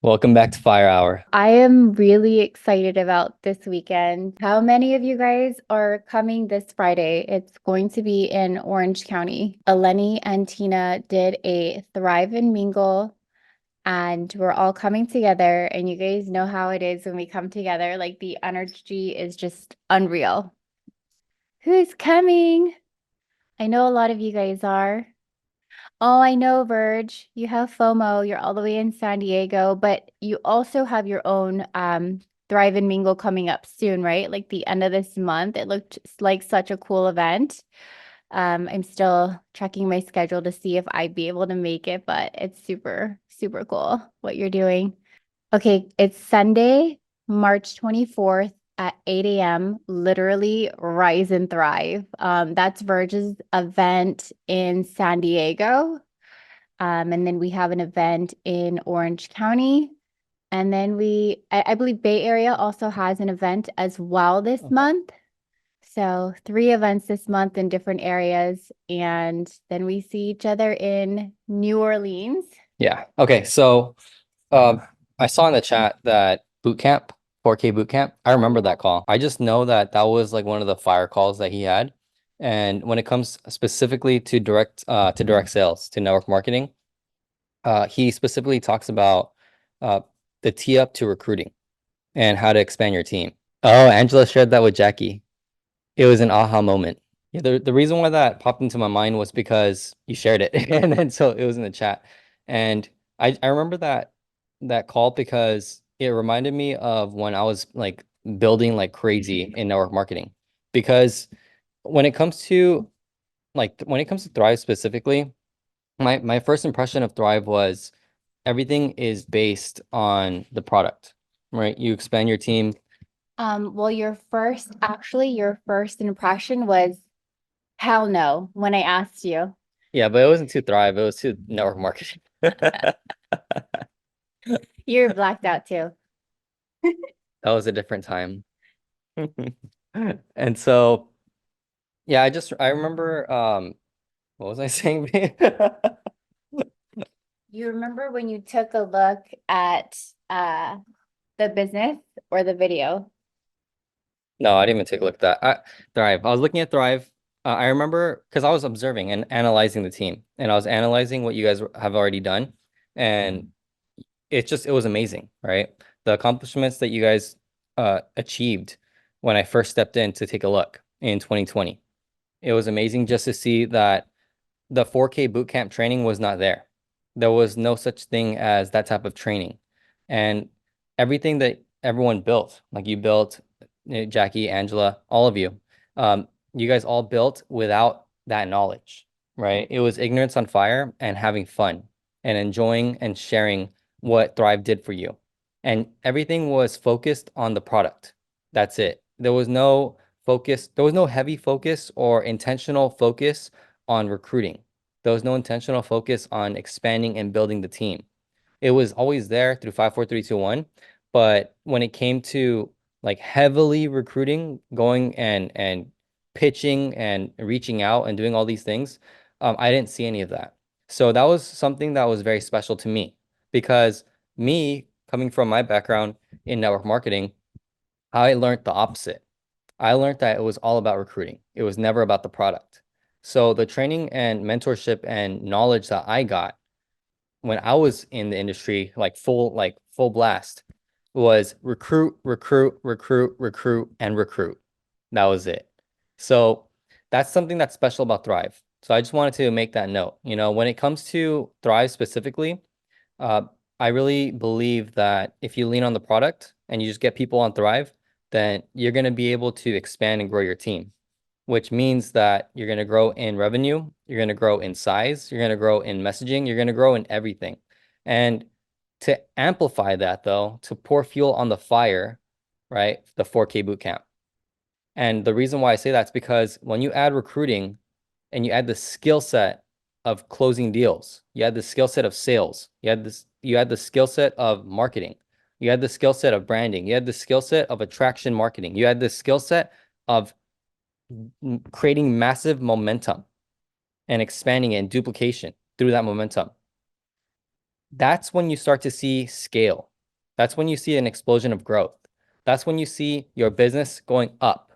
Welcome back to Fire Hour. I am really excited about this weekend. How many of you guys are coming this Friday? It's going to be in Orange County. Eleni and Tina did a Thrive and Mingle, and we're all coming together. And you guys know how it is when we come together. Like the energy is just unreal. Who's coming? I know a lot of you guys are. Oh, I know, Verge. You have FOMO. You're all the way in San Diego, but you also have your own Thrive and Mingle coming up soon, right? Like the end of this month. It looked like such a cool event. I'm still checking my schedule to see if I'd be able to make it, but it's super, super cool what you're doing. Okay, it's Sunday, March 24th at 8 a.m. Literally Rise and Thrive. That's Verge's event in San Diego. And then we have an event in Orange County. And then I believe Bay Area also has an event as well this month. So 3 events this month in different areas. And then we see each other in New Orleans. Yeah. Okay. So, um, I saw in the chat that boot camp, 4K boot camp. I Oh, remember yeah. that call. I just know that that was like one of the fire calls that he had. And when it comes specifically to direct sales, to network marketing, he specifically talks about uh the tee up to recruiting and how to expand your team. Oh, Angela shared that with Jackie. It was an aha moment. Yeah, the reason why that popped into my mind was because you shared it, and then so it was in the chat, and I remember that call because it reminded me of when I was like building like crazy in network marketing. Because when it comes to when it comes to Thrive specifically, my first impression of Thrive was everything is based on the product, right? You expand your team. Well, your first impression was hell no when I asked you. Yeah, but it wasn't to Thrive, it was to network marketing. You're blacked out too. That was a different time. And so, yeah, I remember what was I saying? You remember when you took a look at the business or the video? No, I didn't even take a look at that. Thrive. I was looking at Thrive. I remember because I was observing and analyzing the team, and I was analyzing what you guys have already done, and it was amazing, right? The accomplishments that you guys achieved when I first stepped in to take a look in 2020. It was amazing just to see that the 4K bootcamp training was not there. There was no such thing as that type of training. And everything that everyone built, like you built, Jackie, Angela, all of you, you guys all built without that knowledge, right? It was ignorance on fire and having fun and enjoying and sharing what Thrive did for you. And everything was focused on the product. That's it. There was no heavy focus or intentional focus on recruiting. There was no intentional focus on expanding and building the team. It was always there through 5, 4, 3, 2, 1. But when it came to like heavily recruiting, going and pitching and reaching out and doing all these things, I didn't see any of that. So that was something that was very special to me because me coming from my background in network marketing, I learned the opposite. I learned that it was all about recruiting. It was never about the product. So the training and mentorship and knowledge that I got when I was in the industry, like full blast, was recruit, recruit, recruit, recruit, and recruit. That was it. So that's something that's special about Thrive. So I just wanted to make that note. You know, when it comes to Thrive specifically, uh, I really believe that if you lean on the product and you just get people on Thrive, then you're going to be able to expand and grow your team, which means that you're going to grow in revenue, you're going to grow in size, you're going to grow in messaging, you're going to grow in everything. And to amplify that, though, to pour fuel on the fire, right? The 4K boot camp. And the reason why I say that's because when you add recruiting and you add the skill set of closing deals, you add the skill set of sales, you add the skill set of marketing, you add the skill set of branding, you add the skill set of attraction marketing, you add the skill set of creating massive momentum and expanding it and duplication through that momentum. That's when you start to see scale. That's when you see an explosion of growth. That's when you see your business going up,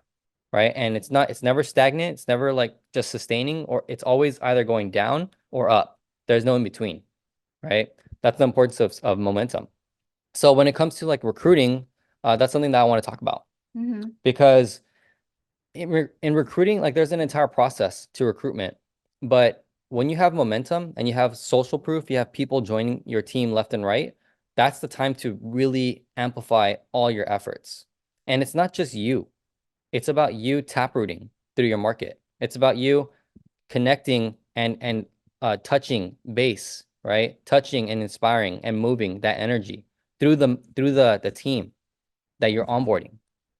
right? And it's never stagnant. It's never like just sustaining, or it's always either going down or up. There's no in between, right? That's the importance of momentum. So when it comes to like recruiting, that's something that I want to talk about Hmm. because in recruiting, like there's an entire process to recruitment. But when you have momentum and you have social proof, you have people joining your team left and right, that's the time to really amplify all your efforts. And it's not just you. It's about you taprooting through your market. It's about you connecting and touching base, right? Touching and inspiring and moving that energy through the team that you're onboarding.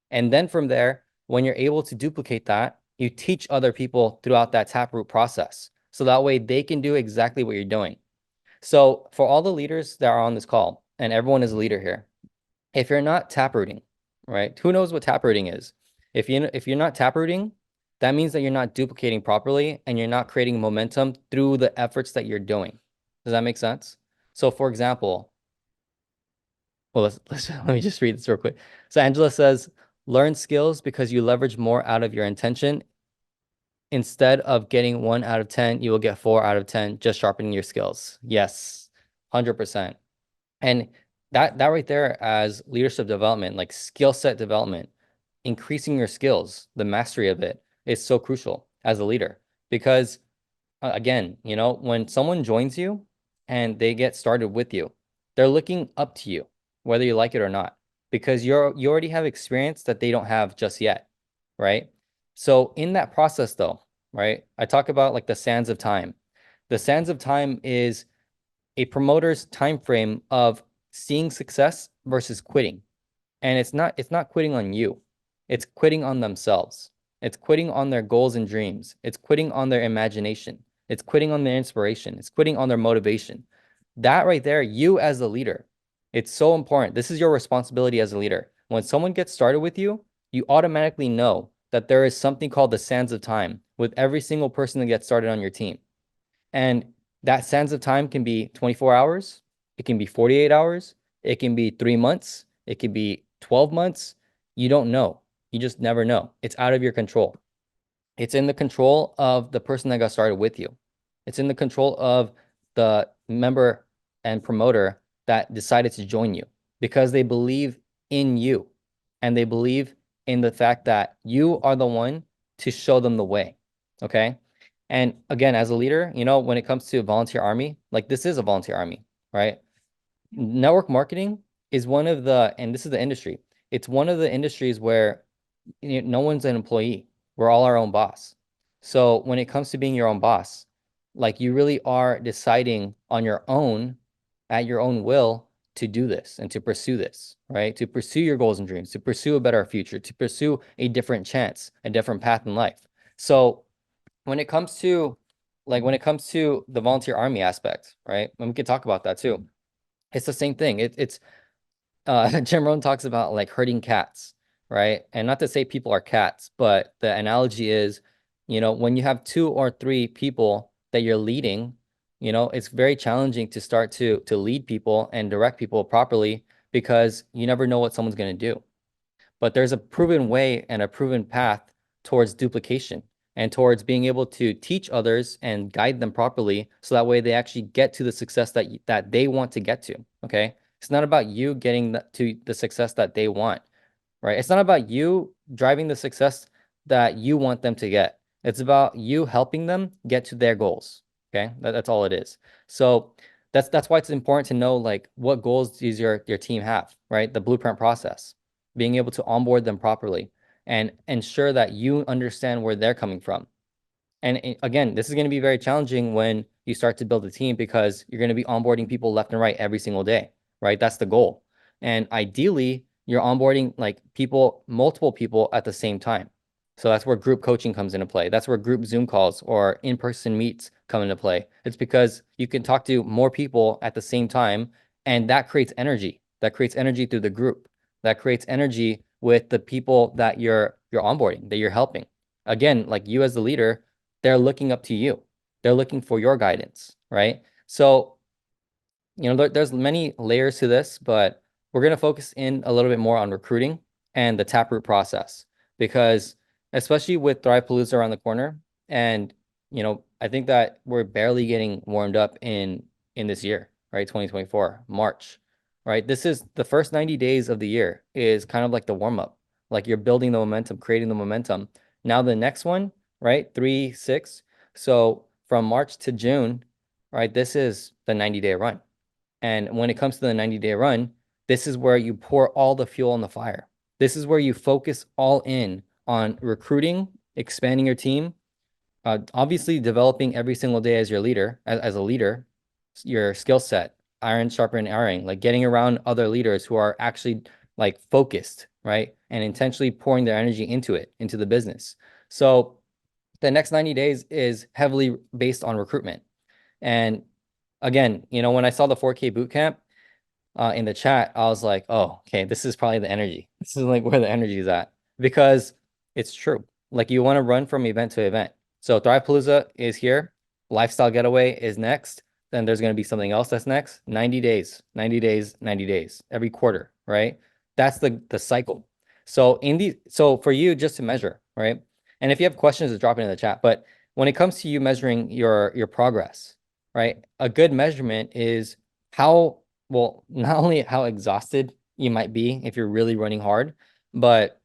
And then from there, when you're able to duplicate that, you teach other people throughout that taproot process. So that way they can do exactly what you're doing. So for all the leaders that are on this call, and everyone is a leader here, if you're not taprooting, right? Who knows what taprooting is? If you're not taprooting, that means that you're not duplicating properly and you're not creating momentum through the efforts that you're doing. Does that make sense? So for example, well, let me just read this real quick. So Angela says, learn skills because you leverage more out of your intention. Instead of getting 1 out of 10, you will get 4 out of 10, just sharpening your skills. Yes, 100%. And that right there as leadership development, like skill set development, increasing your skills, the mastery of it is so crucial as a leader because again, when someone joins you and they get started with you, they're looking up to you, whether you like it or not, because you already have experience that they don't have just yet, right? So in that process though, right? I talk about like the sands of time. The sands of time is a promoter's time frame of seeing success versus quitting. And it's not quitting on you. It's quitting on themselves. It's quitting on their goals and dreams. It's quitting on their imagination. It's quitting on their inspiration. It's quitting on their motivation. That right there, you as a leader, it's so important. This is your responsibility as a leader. When someone gets started with you, you automatically know that there is something called the sands of time with every single person that gets started on your team. And that sands of time can be 24 hours, it can be 48 hours, it can be 3 months, it can be 12 months. You don't know. You just never know. It's out of your control. It's in the control of the person that got started with you. It's in the control of the member and promoter that decided to join you because they believe in you and they believe in the fact that you are the one to show them the way. Okay. And again, as a leader, when it comes to volunteer army, like this is a volunteer army, right? Network marketing is one of and this is the industry, it's one of the industries where no one's an employee. We're all our own boss. So when it comes to being your own boss, like you really are deciding on your own, at your own will, to do this and to pursue this, right? To pursue your goals and dreams, to pursue a better future, to pursue a different chance, a different path in life. So when it comes to the volunteer army aspect, right? And we can talk about that too. It's the same thing. Jim Rohn talks about like herding cats, right? And not to say people are cats, but the analogy is, when you have 2 or 3 people that you're leading, it's very challenging to start to lead people and direct people properly because you never know what someone's going to do. But there's a proven way and a proven path towards duplication and towards being able to teach others and guide them properly so that way they actually get to the success that they want to get to. Okay. It's not about you getting to the success that they want, right? It's not about you driving the success that you want them to get. It's about you helping them get to their goals. Okay. That's all it is. So that's why it's important to know like what goals does your team have, right? The blueprint process, being able to onboard them properly and ensure that you understand where they're coming from. And again, this is going to be very challenging when you start to build a team because you're going to be onboarding people left and right every single day, right? That's the goal. And ideally, you're onboarding like people, multiple people at the same time. So that's where group coaching comes into play. That's where group Zoom calls or in-person meets come into play. It's because you can talk to more people at the same time, and that creates energy. That creates energy through the group. That creates energy with the people that you're onboarding, that you're helping. Again, like you as the leader, they're looking up to you. They're looking for your guidance, right? So, there's many layers to this, but we're going to focus in a little bit more on recruiting and the taproot process because especially with Thrivepalooza around the corner, and I think that we're barely getting warmed up in this year, right? 2024, March, right? This is the first 90 days of the year is kind of like the warm up. Like you're building the momentum, creating the momentum. Now the next one, right? 3, 6. So from March to June, right? This is the 90-day run. And when it comes to the 90-day run, this is where you pour all the fuel on the fire. This is where you focus all in on recruiting, expanding your team, obviously developing every single day as your leader, as a leader, your skill set, iron sharpen iron, like getting around other leaders who are actually like focused, right? And intentionally pouring their energy into it, into the business. So the next 90 days is heavily based on recruitment. And again, when I saw the 4K boot camp in the chat, I was like, oh, okay, this is probably the energy. This is like where the energy is at because it's true. Like you want to run from event to event. So Thrivepalooza is here. Lifestyle Getaway is next. Then there's going to be something else that's next. 90 days, 90 days, 90 days, every quarter, right? That's the cycle. So for you just to measure, right? And if you have questions, just drop it in the chat. But when it comes to you measuring your progress, right? A good measurement is how well, not only how exhausted you might be if you're really running hard, but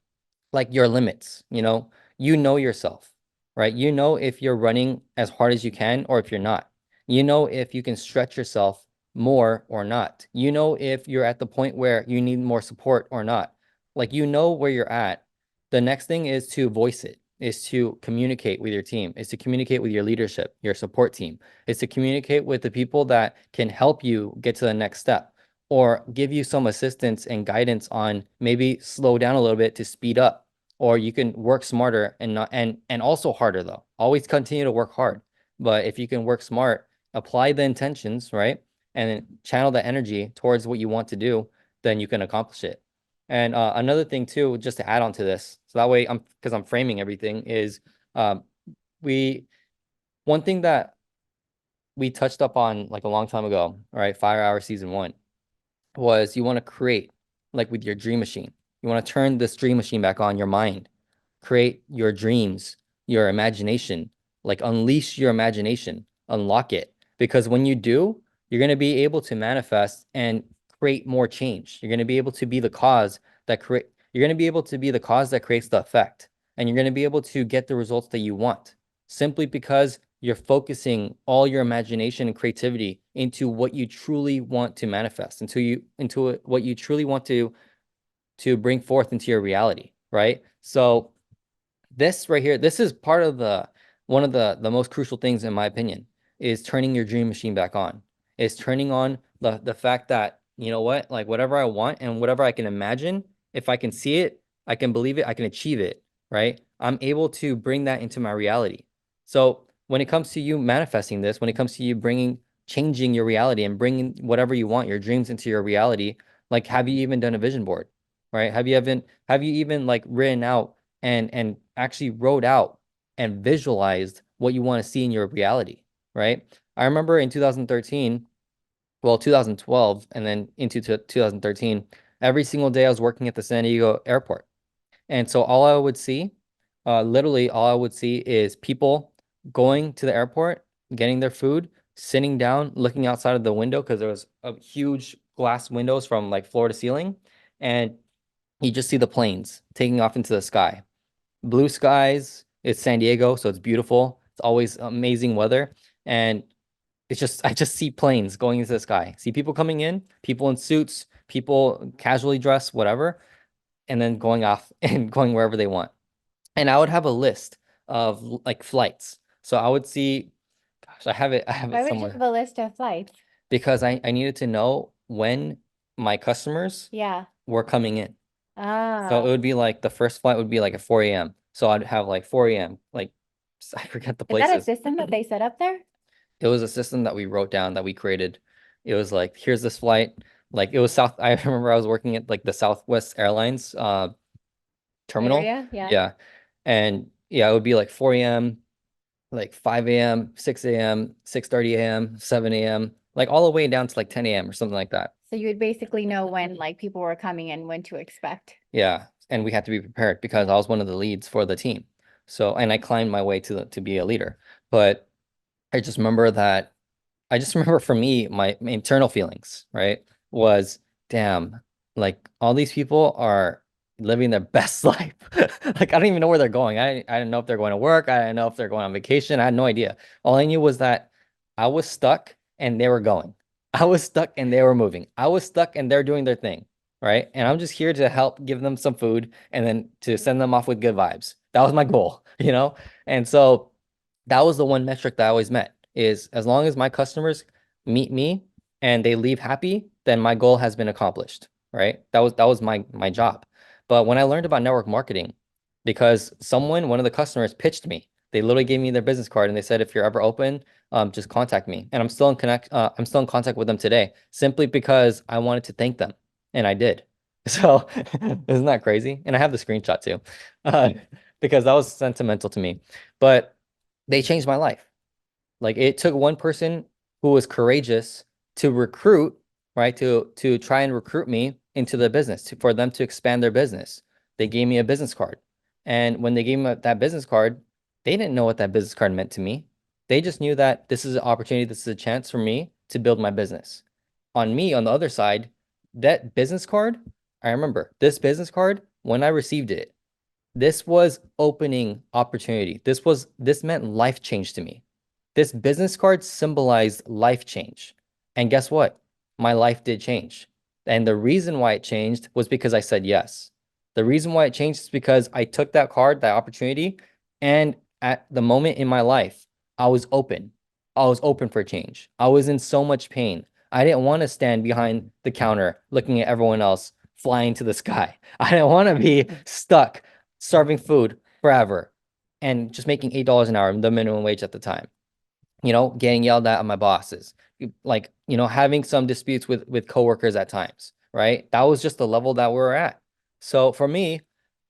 like your limits, you know yourself, right? You know if you're running as hard as you can or if you're not. You know if you can stretch yourself more or not. You know if you're at the point where you need more support or not. Like you know where you're at. The next thing is to voice it, is to communicate with your team, is to communicate with your leadership, your support team, is to communicate with the people that can help you get to the next step or give you some assistance and guidance on maybe slow down a little bit to speed up, or you can work smarter and not and also harder though. Always continue to work hard. But if you can work smart, apply the intentions, right? And then channel the energy towards what you want to do, then you can accomplish it. And another thing too, just to add on to this, so that way because I'm framing everything, is um, we one thing that we touched up on like a long time ago, all right, Fire Hour season 1, was you want to create like with your dream machine. You want to turn this dream machine back on your mind, create your dreams, your imagination, like unleash your imagination, unlock it. Because when you do, you're going to be able to manifest and create more change. You're going to be able to be the cause you're going to be able to be the cause that creates the effect. And you're going to be able to get the results that you want simply because you're focusing all your imagination and creativity into what you truly want to manifest, into what you truly want to bring forth into your reality, right? So this right here, this is part of the one of the most crucial things in my opinion is turning your dream machine back on. Is turning on the fact that, you know what, like whatever I want and whatever I can imagine, if I can see it, I can believe it, I can achieve it, right? I'm able to bring that into my reality. So when it comes to you manifesting this, when it comes to you changing your reality and bringing whatever you want, your dreams into your reality, like have you even done a vision board, right? Have you even like written out and actually wrote out and visualized what you want to see in your reality, right? I remember in 2013, well, 2012, and then into 2013, every single day I was working at the San Diego airport. And so literally all I would see is people going to the airport, getting their food, sitting down, looking outside of the window because there was a huge glass windows from like floor to ceiling. And you just see the planes taking off into the sky. Blue skies. It's San Diego, so it's beautiful. It's always amazing weather. And I just see planes going into the sky. See people coming in, people in suits, people casually dressed, whatever, and then going off and going wherever they want. And I would have a list of like flights. So I would see, gosh, I have it Why would you have somewhere a list of flights? because I needed to know when my customers Yeah. were coming in. So it Ah, would be like the first flight would be like at 4 a.m. So I'd have like 4 a.m. Like I forget the is that a places. system that they set up there? It was a system that we wrote down that we created. It was like, here's this flight. Like it was South. I remember I was working at like the Southwest Airlines terminal. Area? Yeah. Yeah. And yeah, it would be like 4 a.m., like 5 a.m., 6 a.m., 6:30 a.m., 7 a.m., like all the way down to like 10 a.m. or something like that. So you would basically know when like people were coming and when to expect. Yeah, and we had to be prepared because I was one of the leads for the team. So, and I climbed my way to be a leader. But I just remember that I just remember for me, my internal feelings, right, was damn, like all these people are living their best life. Like I don't even know where they're going. I didn't know if they're going to work. I didn't know if they're going on vacation. I had no idea. All I knew was that I was stuck and they were going. I was stuck and they were moving. I was stuck and they're doing their thing, right? And I'm just here to help give them some food and then to send them off with good vibes. That was my goal, you know? And so that was the one metric that I always met is as long as my customers meet me and they leave happy, then my goal has been accomplished, right? That was my job. But when I learned about network marketing, because one of the customers pitched me, they literally gave me their business card and they said, if you're ever open, just contact me. And I'm still in contact with them today, simply because I wanted to thank them, and I did. So isn't that crazy? And I have the screenshot too, uh, because that was sentimental to me. But they changed my life. Like it took one person who was courageous to recruit, right? To try and recruit me into the business, for them to expand their business. They gave me a business card. And when they gave me that business card, they didn't know what that business card meant to me. They just knew that this is an opportunity, this is a chance for me to build my business. On me, on the other side, that business card, I remember this business card, when I received it, this was opening opportunity. This meant life change to me. This business card symbolized life change. And guess what? My life did change. And the reason why it changed was because I said yes. The reason why it changed is because I took that card, that opportunity, and at the moment in my life, I was open. I was open for change. I was in so much pain. I didn't want to stand behind the counter looking at everyone else flying to the sky. I didn't want to be stuck serving food forever and just making $8 an hour, the minimum wage at the time, getting yelled at my bosses, like, having some disputes with coworkers at times, right? That was just the level that we were at. So for me,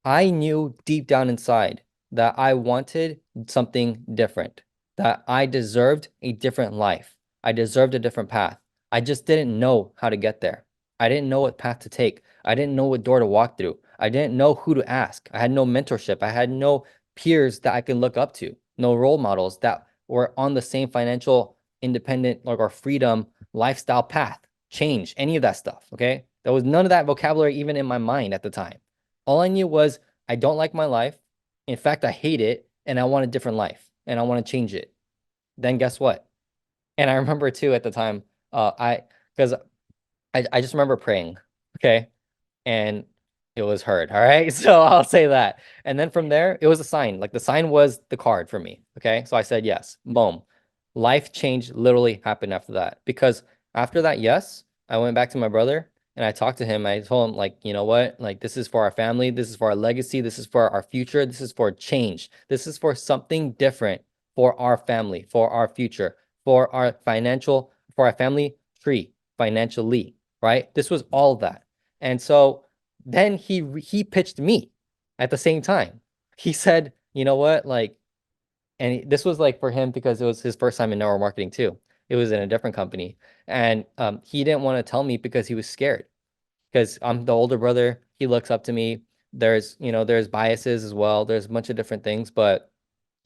I knew deep down inside that I wanted something different, that I deserved a different life. I deserved a different path. I just didn't know how to get there. I didn't know what path to take. I didn't know what door to walk through. I didn't know who to ask. I had no mentorship. I had no peers that I could look up to, no role models that were on the same financial independent like or freedom lifestyle path, change, any of that stuff. Okay. There was none of that vocabulary even in my mind at the time. All I knew was I don't like my life. In fact, I hate it and I want a different life and I want to change it. Then guess what? And I remember too at the time, because I just remember praying. Okay. And it was heard. All right. So I'll say that. And then from there, it was a sign. Like the sign was the card for me. Okay. So I said yes. Boom. Life change literally happened after that. Because after that, yes, I went back to my brother and I talked to him. I told him, like, you know what? Like, this is for our family. This is for our legacy. This is for our future. This is for change. This is for something different for our family, for our future, for our family tree financially, right? This was all of that. And so then he pitched me at the same time. He said, you know what, like, this was like for him because it was his first time in network marketing too. It was in a different company, and he didn't want to tell me because he was scared. Because I'm the older brother, he looks up to me. There's biases as well. There's a bunch of different things, but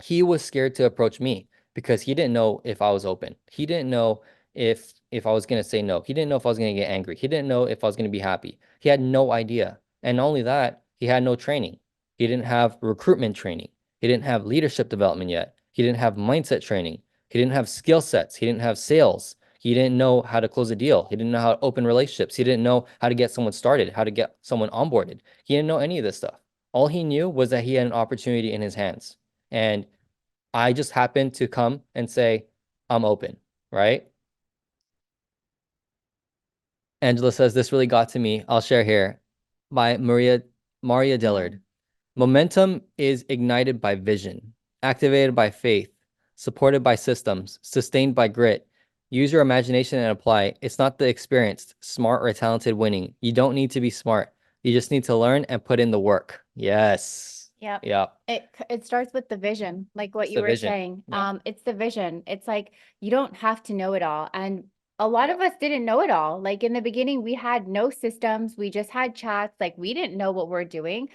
he was scared to approach me because he didn't know if I was open. He didn't know if I was going to say no. He didn't know if I was going to get angry. He didn't know if I was going to be happy. He had no idea. And not only that, he had no training. He didn't have recruitment training. He didn't have leadership development yet. He didn't have mindset training. He didn't have skill sets. He didn't have sales. He didn't know how to close a deal. He didn't know how to open relationships. He didn't know how to get someone started, how to get someone onboarded. He didn't know any of this stuff. All he knew was that he had an opportunity in his hands. And I just happened to come and say, I'm open, right? Angela says, this really got to me. I'll share here by Maria Dillard. Momentum is ignited by vision, activated by faith, supported by systems, sustained by grit. Use your imagination and apply. It's not the experienced, smart, or talented winning. You don't need to be smart. You just need to learn and put in the work. Yes. Yep. Yep. It starts with the vision, like what It's you the were vision. saying. Yeah. It's the vision. It's like you don't have to know it all. And a lot of us didn't know it all. Like in the beginning, we had no systems. We just had chats. Like we didn't know what we're doing.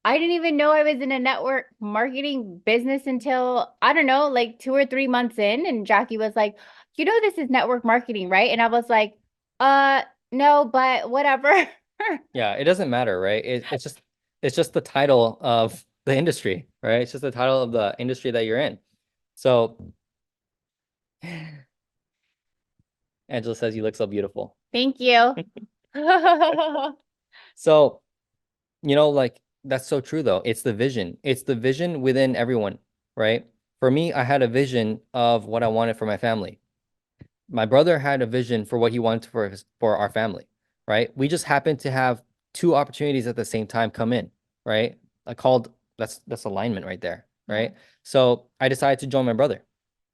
I didn't even know I was in a network marketing business until, I don't know, like 2 or 3 months in. And Jackie was like, you know, this is network marketing, right? And I was like, uh, no, but whatever. Yeah, it doesn't matter, right? It's just the title of the industry, right? It's just the title of the industry that you're in. So Angela says you look so beautiful. Thank you. So, like that's so true though. It's the vision. It's the vision within everyone, right? For me, I had a vision of what I wanted for my family. My brother had a vision for what he wanted for our family, right? We just happened to have two opportunities at the same time come in, right? I called that's alignment right there, right? So I decided to join my brother.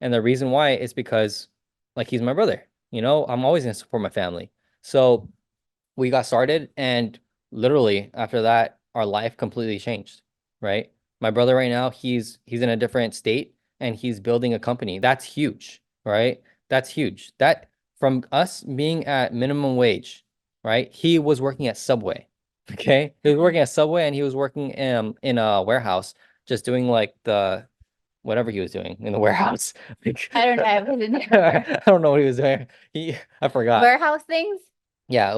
And the reason why is because like he's my brother. I'm always gonna support my family. So we got started and literally after that our life completely changed, right? My brother right now he's in a different state and he's building a company. That's huge, right? That's huge. That from us being at minimum wage, right? He was working at Subway. Okay? He was working at Subway and he was working in a warehouse just doing like the whatever he was doing in the warehouse. Like, I don't know. I wasn't there. I don't know what he was doing. I forgot. Warehouse things? Yeah,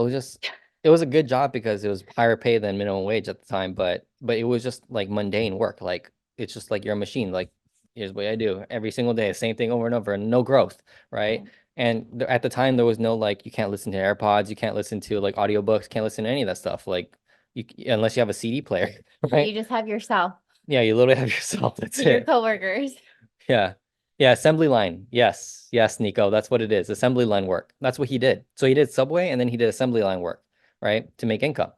it was a good job because it was higher pay than minimum wage at the time, but it was just like mundane work. Like it's just like you're a machine. Like here's what I do every single day, same thing over and over, and no growth, right? And at the time there was no like you can't listen to AirPods, you can't listen to like audiobooks, can't listen to any of that stuff. Like unless you have a CD player, You right? just have yourself Yeah, you literally have yourself. That's and your it. coworkers. Yeah. Yeah, assembly line. Yes. Yes, Nico. That's what it is. Assembly line work. That's what he did. So he did Subway and then he did assembly line work, right? To make income.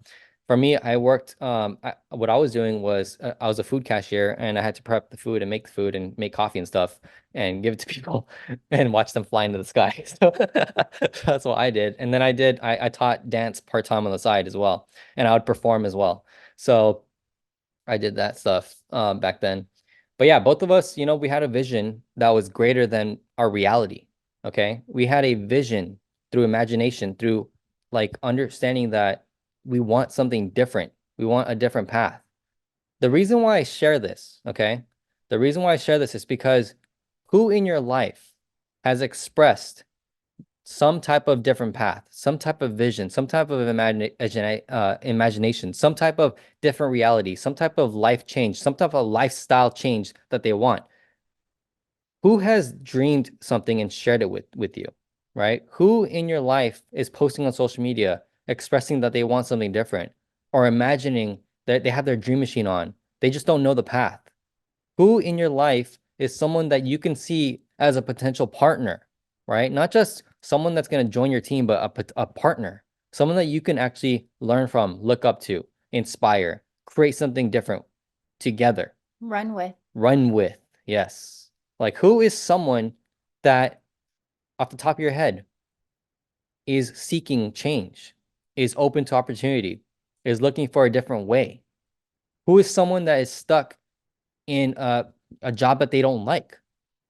For me, I worked what I was doing was I was a food cashier and I had to prep the food and make the food and make coffee and stuff and give it to people and watch them fly into the sky. So that's what I did. And then I taught dance part-time on the side as well. And I would perform as well. So I did that stuff back then. But yeah, both of us, we had a vision that was greater than our reality. Okay. We had a vision through imagination, through like understanding that we want something different. We want a different path. The reason why I share this, okay? The reason why I share this is because who in your life has expressed some type of different path, some type of vision, some type of imagination, some type of different reality, some type of life change, some type of lifestyle change that they want. Who has dreamed something and shared it with you, right? Who in your life is posting on social media expressing that they want something different or imagining that they have their dream machine on? They just don't know the path. Who in your life is someone that you can see as a potential partner, right? Not just someone that's going to join your team, but a partner, someone that you can actually learn from, look up to, inspire, create something different together, Run with. run with. Yes. Like who is someone that off the top of your head is seeking change, is open to opportunity, is looking for a different way? Who is someone that is stuck in a job that they don't like,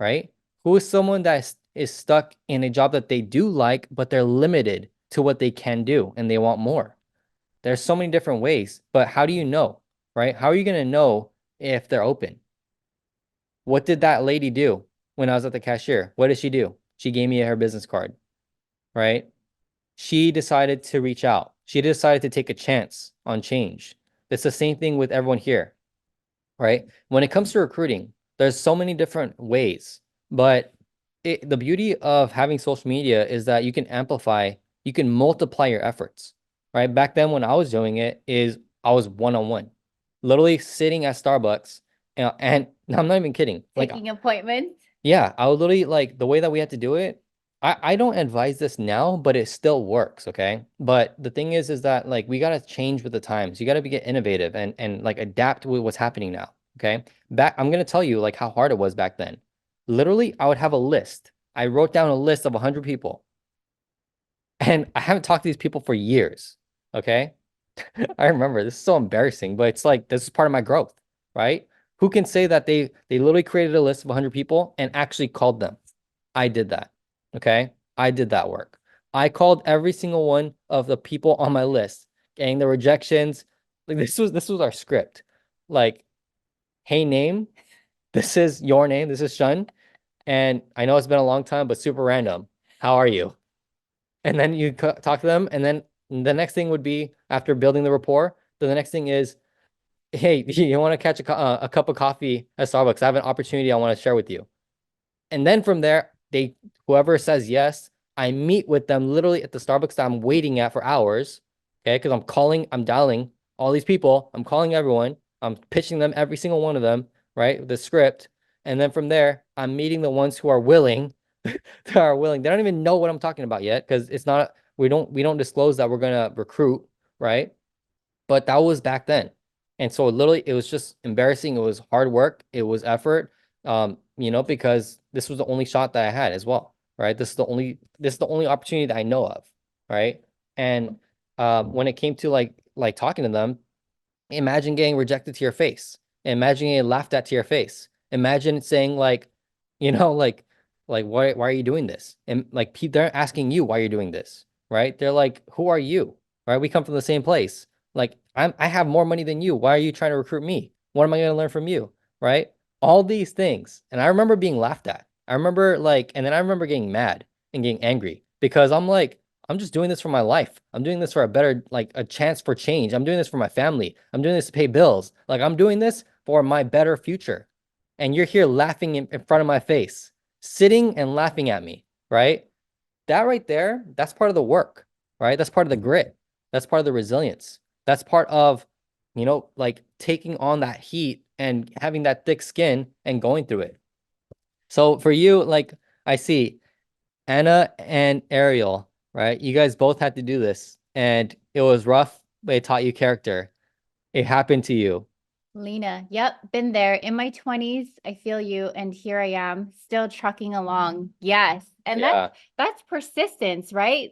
right? Who is someone that is stuck in a job that they do like, but they're limited to what they can do and they want more? There's so many different ways, but how do you know, right? How are you going to know if they're open? What did that lady do when I was at the cashier? What did she do? She gave me her business card, right? She decided to reach out. She decided to take a chance on change. It's the same thing with everyone here, right? When it comes to recruiting, there's so many different ways, but the beauty of having social media is that you can amplify, you can multiply your efforts, right? Back then when I was doing it is I was one-on-one, literally sitting at Starbucks and I'm not even kidding. Like, Taking appointments. yeah, I would literally like the way that we had to do it. I don't advise this now, but it still works, okay? But the thing is that like we gotta change with the times. You gotta get innovative and like adapt with what's happening now, okay? I'm gonna tell you like how hard it was back then. Literally, I would have a list. I wrote down a list of 100 people, and I haven't talked to these people for years, okay? I remember this is so embarrassing, but it's like this is part of my growth, right? Who can say that they literally created a list of 100 people and actually called them? I did that. Okay? I did that work. I called every single one of the people on my list, getting the rejections. Like this was our script. Like, hey name, this is your name, this is Shun, and I know it's been a long time, but super random. How are you? And then you talk to them, and then the next thing would be after building the rapport. Then the next thing is, hey, you want to catch a cup of coffee at Starbucks? I have an opportunity I want to share with you. And then from there, they whoever says yes, I meet with them literally at the Starbucks that I'm waiting at for hours. Okay, because I'm dialing all these people, I'm calling everyone, I'm pitching them every single one of them, right? The script. And then from there, I'm meeting the ones who are willing, that are willing. They don't even know what I'm talking about yet, because it's not, we don't disclose that we're gonna recruit, right? But that was back then. And so literally it was just embarrassing. It was hard work. It was effort. Because this was the only shot that I had as well, right? This is the only opportunity that I know of, right? And when it came to like talking to them, imagine getting rejected to your face. Imagine getting laughed at to your face. Imagine saying like why are you doing this? And like they're asking you why you're doing this, right? They're like, who are you? Right? We come from the same place. Like I have more money than you. Why are you trying to recruit me? What am I going to learn from you? Right? All these things. And I remember being laughed at. I remember and then I remember getting mad and getting angry because I'm like, I'm just doing this for my life. I'm doing this for a better, like a chance for change. I'm doing this for my family. I'm doing this to pay bills. Like I'm doing this for my better future. And you're here laughing in front of my face, sitting and laughing at me, right? That right there, that's part of the work, right? That's part of the grit. That's part of the resilience. That's part of, like taking on that heat and having that thick skin and going through it. So for you, like I see Anna and Ariel, right? You guys both had to do this, and it was rough, but it taught you character. It happened to you. Lena, yep, been there in my 20s. I feel you. And here I am still trucking along. Yes. And Yeah. that's persistence, right?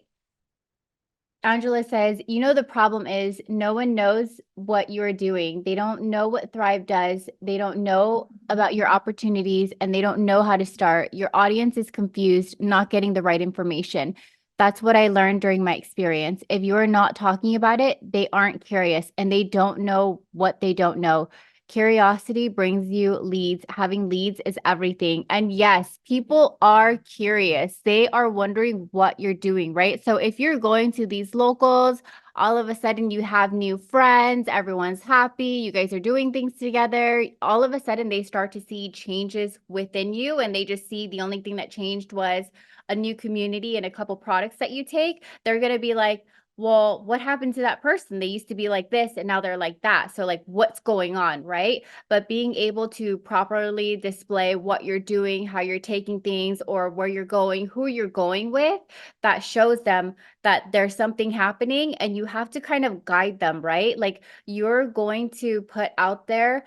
Angela says, the problem is no one knows what you're doing. They don't know what Thrive does. They don't know about your opportunities and they don't know how to start. Your audience is confused, not getting the right information. That's what I learned during my experience. If you're not talking about it, they aren't curious and they don't know what they don't know. Curiosity brings you leads. Having leads is everything. And yes, people are curious. They are wondering what you're doing, right? So if you're going to these locals, all of a sudden you have new friends, everyone's happy, you guys are doing things together. All of a sudden they start to see changes within you and they just see the only thing that changed was a new community and a couple products that you take. They're going to be like, well, what happened to that person? They used to be like this and now they're like that. So like what's going on, right? But being able to properly display what you're doing, how you're taking things or where you're going, who you're going with, that shows them that there's something happening and you have to kind of guide them, right? Like you're going to put out there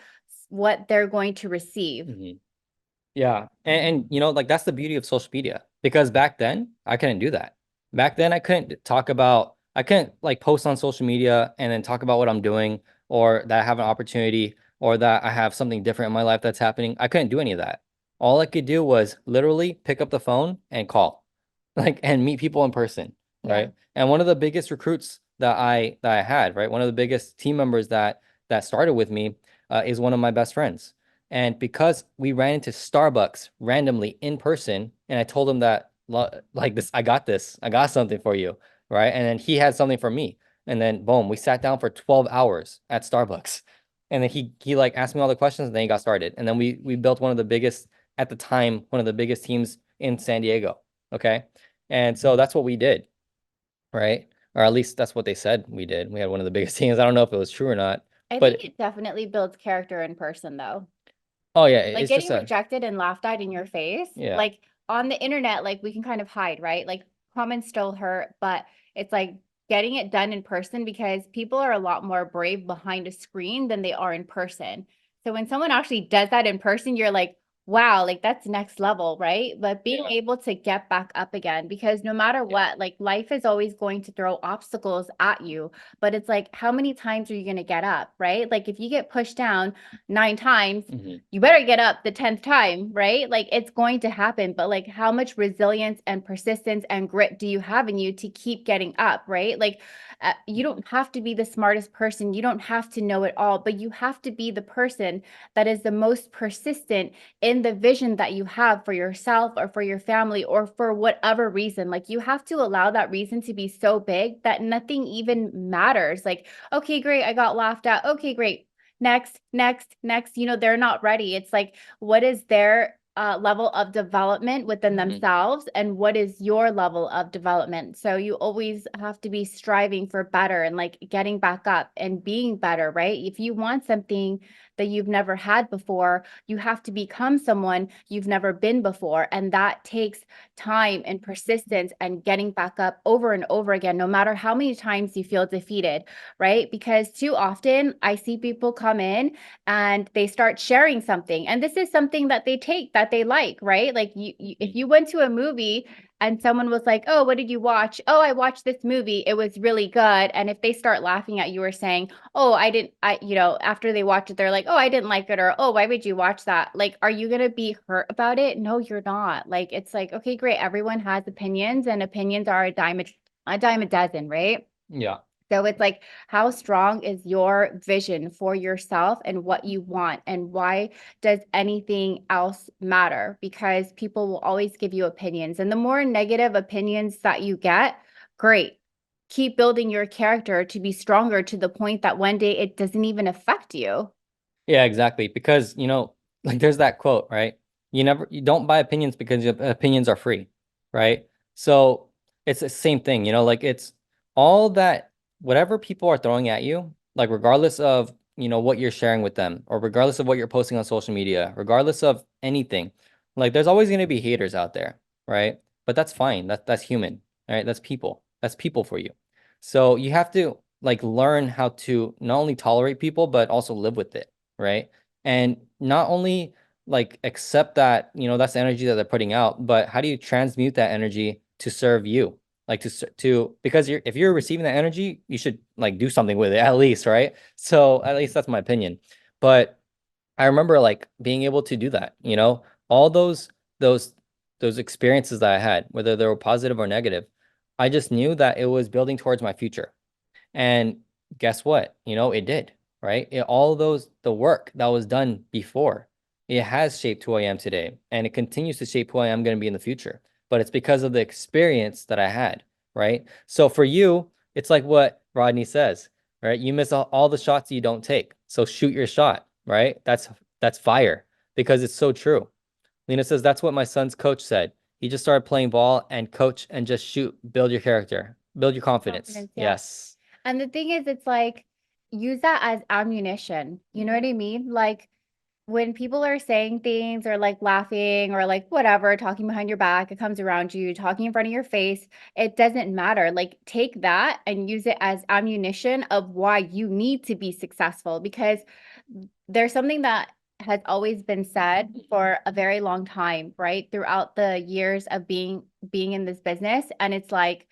what they're going to receive. Mhm. Yeah. And like that's the beauty of social media because back then I couldn't do that. Back then I couldn't like post on social media and then talk about what I'm doing or that I have an opportunity or that I have something different in my life that's happening. I couldn't do any of that. All I could do was literally pick up the phone and call, like and meet people in person, Yeah. right? And one of the biggest recruits that I had, right? One of the biggest team members that started with me is one of my best friends. And because we ran into Starbucks randomly in person, and I told him that like this, I got something for you, right? And then he had something for me. And then boom, we sat down for 12 hours at Starbucks. And then he like asked me all the questions and then he got started. And then we built one of the biggest at the time, one of the biggest teams in San Diego. Okay. And so that's what we did, right? Or at least that's what they said we did. We had one of the biggest teams. I don't know if it was true or not, I think but it definitely builds character in person though. oh yeah, Like it's just getting a rejected and laughed at in your face, yeah. like on the internet, like we can kind of hide, right? Like comments still hurt, but it's like getting it done in person because people are a lot more brave behind a screen than they are in person. So when someone actually does that in person, you're like, wow, like that's next level, right? But being able to get back up again, because no matter what, like life is always going to throw obstacles at you. But it's like, how many times are you going to get up, right? Like if you get pushed down 9 times, Mhm. you better get up the 10th time, right? Like it's going to happen. But like, how much resilience and persistence and grit do you have in you to keep getting up, right? Like, you don't have to be the smartest person. You don't have to know it all, but you have to be the person that is the most persistent in the vision that you have for yourself or for your family or for whatever reason. Like you have to allow that reason to be so big that nothing even matters. Like, okay, great, I got laughed at. Okay, great. Next, next, next. They're not ready. It's like, what is their level of development within Mhm. themselves and what is your level of development? So you always have to be striving for better and like getting back up and being better, right? If you want something that you've never had before, you have to become someone you've never been before. And that takes time and persistence and getting back up over and over again, no matter how many times you feel defeated, right? Because too often I see people come in and they start sharing something. And this is something that they take that they like, right? Like if you went to a movie and someone was like, "Oh, what did you watch?" "Oh, I watched this movie. It was really good." And if they start laughing at you or saying, "Oh, I didn't," after they watch it, they're like, "Oh, I didn't like it," or, "Oh, why would you watch that?" Like, are you going to be hurt about it? No, you're not. Like, it's like, okay, great. Everyone has opinions and opinions are a dime a dozen, right? Yeah. So it's like, how strong is your vision for yourself and what you want? And why does anything else matter? Because people will always give you opinions. And the more negative opinions that you get, great. Keep building your character to be stronger to the point that one day it doesn't even affect you. Yeah, exactly. Because, like there's that quote, right? You don't buy opinions because your opinions are free, right? So it's the same thing, like it's all that, whatever people are throwing at you, like regardless of, what you're sharing with them, or regardless of what you're posting on social media, regardless of anything, like there's always going to be haters out there, right? But that's fine. That's human, right? That's people. That's people for you. So you have to like learn how to not only tolerate people, but also live with it, right? And not only like accept that, that's the energy that they're putting out, but how do you transmute that energy to serve you? Like because if you're receiving that energy, you should like do something with it at least, right? So at least that's my opinion. But I remember like being able to do that, all those those experiences that I had, whether they were positive or negative, I just knew that it was building towards my future. And guess what? It did, right? All the work that was done before, it has shaped who I am today. And it continues to shape who I am going to be in the future. But it's because of the experience that I had, right? So for you, it's like what Rodney says, right? You miss all the shots you don't take. So shoot your shot, right? That's fire because it's so true. Lena says, that's what my son's coach said. He just started playing ball and coach and just shoot, build your character, build your confidence. Confidence, yeah. Yes. And the thing is, it's like, use that as ammunition. You know what I mean? Like, when people are saying things or like laughing or like whatever, talking behind your back, it comes around you, talking in front of your face, it doesn't matter. Like, take that and use it as ammunition of why you need to be successful, because there's something that has always been said for a very long time, right? Throughout the years of being in this business. And it's like,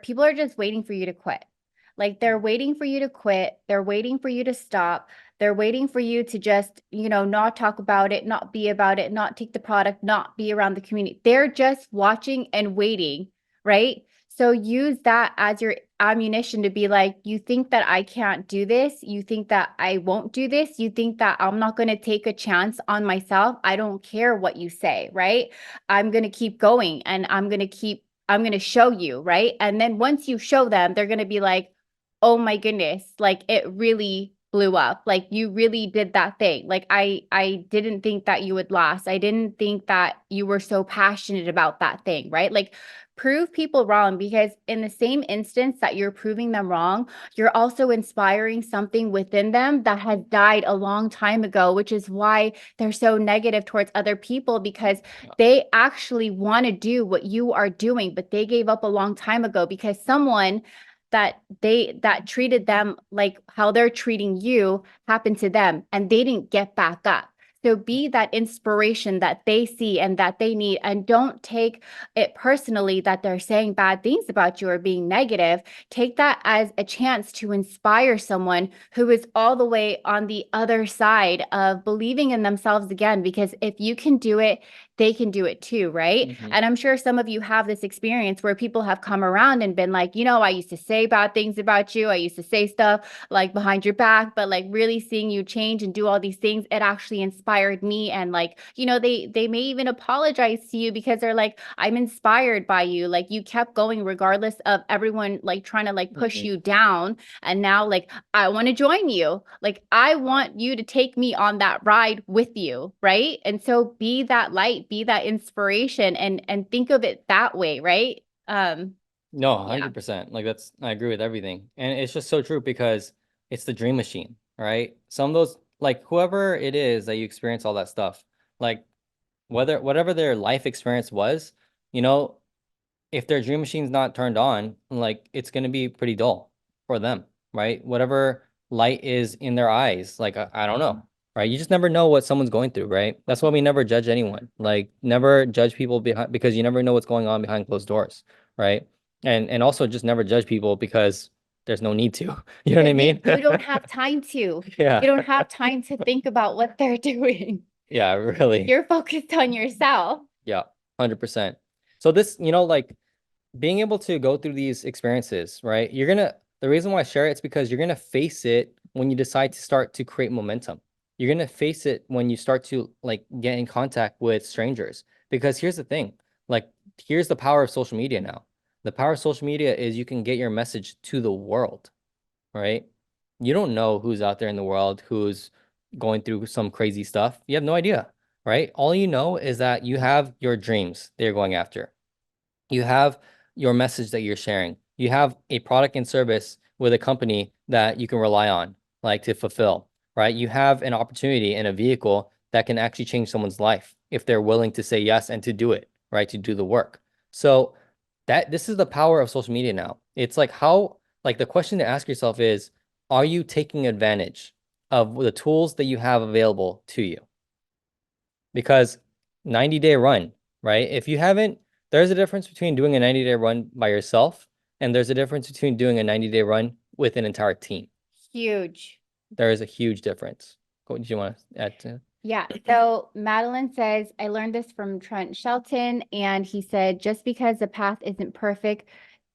people are just waiting for you to quit. Like they're waiting for you to quit. They're waiting for you to stop. They're waiting for you to just, not talk about it, not be about it, not take the product, not be around the community. They're just watching and waiting, right? So use that as your ammunition to be like, you think that I can't do this? You think that I won't do this? You think that I'm not going to take a chance on myself? I don't care what you say, right? I'm going to keep going and I'm going to show you, right? And then once you show them, they're going to be like, "Oh my goodness, like it really blew up. Like you really did that thing. Like I didn't think that you would last. I didn't think that you were so passionate about that thing," right? Like prove people wrong, because in the same instance that you're proving them wrong, you're also inspiring something within them that had died a long time ago, which is why they're so negative towards other people, because they actually want to do what you are doing, but they gave up a long time ago because someone that treated them like how they're treating you happened to them and they didn't get back up. So be that inspiration that they see and that they need, and don't take it personally that they're saying bad things about you or being negative. Take that as a chance to inspire someone who is all the way on the other side of believing in themselves again, because if you can do it, they can do it too, right? And I'm sure some of you have this experience where people have come around and been like, I used to say bad things about you. I used to say stuff like behind your back, but like really seeing you change and do all these things, it actually inspired me. And like, they may even apologize to you because they're like, I'm inspired by you. Like you kept going regardless of everyone like trying to like push Mhm. you down. And now like I want to join you. Like I want you to take me on that ride with you, right? And so be that light, be that inspiration, and think of it that way, right? No, Yeah. 100%. Like I agree with everything. And it's just so true because it's the dream machine, right? Some of those, like whoever it is that you experience all that stuff, like whatever their life experience was, you know, if their dream machine's not turned on, like it's going to be pretty dull for them, right? Whatever light is in their eyes, like I don't know, right? You just never know what someone's going through, right? That's why we never judge anyone. Like never judge people behind because you never know what's going on behind closed doors, right? And also just never judge people because there's no need to. You know what I mean? You don't have time to. Yeah. You don't have time to think about what they're doing. Yeah, really. You're focused on yourself. Yeah, 100%. So this, like being able to go through these experiences, right? The reason why I share it's because you're gonna face it when you decide to start to create momentum. You're gonna face it when you start to like get in contact with strangers. Because here's the thing, like here's the power of social media now. The power of social media is you can get your message to the world, right? You don't know who's out there in the world who's going through some crazy stuff. You have no idea, right? All you know is that you have your dreams that you're going after. You have your message that you're sharing. You have a product and service with a company that you can rely on, like to fulfill, right? You have an opportunity in a vehicle that can actually change someone's life if they're willing to say yes and to do it, right? To do the work. So this is the power of social media now. It's like like the question to ask yourself is, are you taking advantage of the tools that you have available to you? Because 90-day run, right? If you haven't, there's a difference between doing a 90-day run by yourself, and there's a difference between doing a 90-day run with an entire team. Huge. There is a huge difference. What did you want to add to? Yeah. So Madeline says, I learned this from Trent Shelton, and he said, just because the path isn't perfect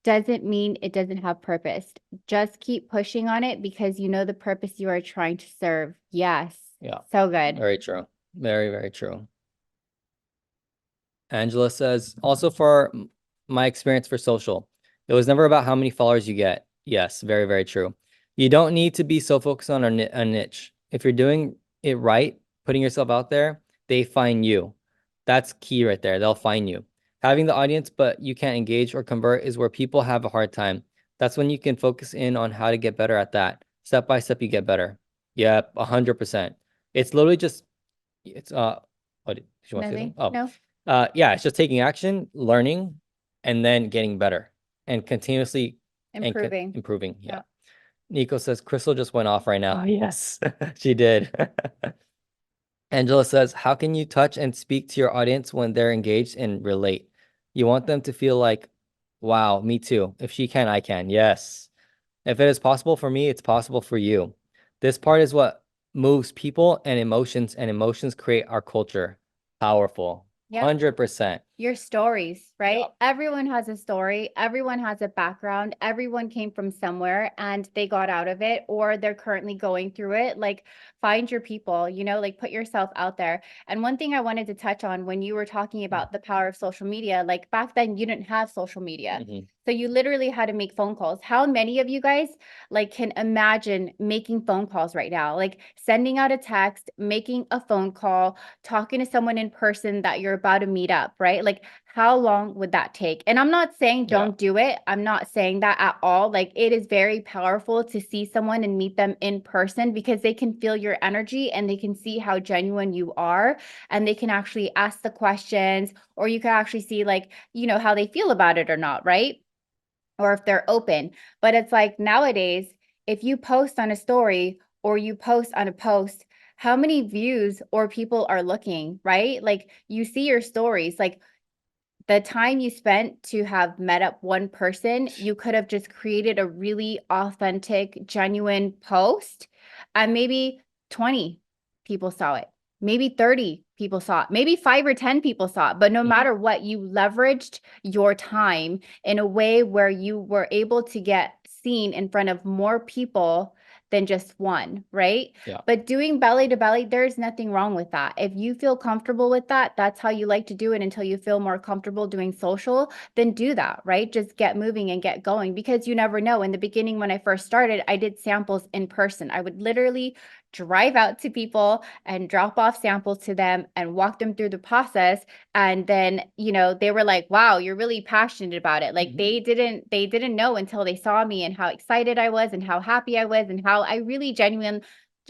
doesn't mean it doesn't have purpose. Just keep pushing on it because you know the purpose you are trying to serve. Yes. Yeah, So good. very true. Very, very true. Angela says, also for my experience for social, it was never about how many followers you get. Yes, very, very true. You don't need to be so focused on a niche. If you're doing it right, putting yourself out there, they find you. That's key right there. They'll find you. Having the audience, but you can't engage or convert is where people have a hard time. That's when you can focus in on how to get better at that. Step by step, you get better. Yep, 100%. It's literally just, it's, what did you want to say? Nothing. Oh, No. yeah, it's just taking action, learning, and then getting better and continuously Improving. improving. Yeah. Yeah. Nico says Crystal just went off right now. Yes, she did. Angela says, how can you touch and speak to your audience when they're engaged and relate? You want them to feel like, wow, me too. If she can, I can. Yes. If it is possible for me, it's possible for you. This part is what moves people and emotions create our culture. Powerful. Yeah. 100%. Your stories, right? Yeah. Everyone has a story. Everyone has a background. Everyone came from somewhere and they got out of it, or they're currently going through it. Like, find your people, like put yourself out there. And one thing I wanted to touch on when you were talking about the power of social media, like back then you didn't have social media. Mhm. So you literally had to make phone calls. How many of you guys like can imagine making phone calls right now? Like sending out a text, making a phone call, talking to someone in person that you're about to meet up, right? Like how long would that take? And I'm not saying don't do it. I'm not saying that at all. Like it is very powerful to see someone and meet them in person because they can feel your energy and they can see how genuine you are, and they can actually ask the questions, or you can actually see like, how they feel about it or not, right? Or if they're open. But it's like nowadays, if you post on a story or you post on a post, how many views or people are looking, right? Like you see your stories, like the time you spent to have met up one person, you could have just created a really authentic, genuine post, and maybe 20 people saw it. Maybe 30 people saw it. Maybe 5 or 10 people saw it. But no matter what, you leveraged your time in a way where you were able to get seen in front of more people than just one, right? Yeah. But doing belly to belly, there's nothing wrong with that. If you feel comfortable with that, that's how you like to do it until you feel more comfortable doing social, then do that, right? Just get moving and get going because you never know. In the beginning, when I first started, I did samples in person. I would literally drive out to people and drop off samples to them and walk them through the process. And then, they were like, wow, you're really passionate about it. Like they didn't know until they saw me and how excited I was and how happy I was and how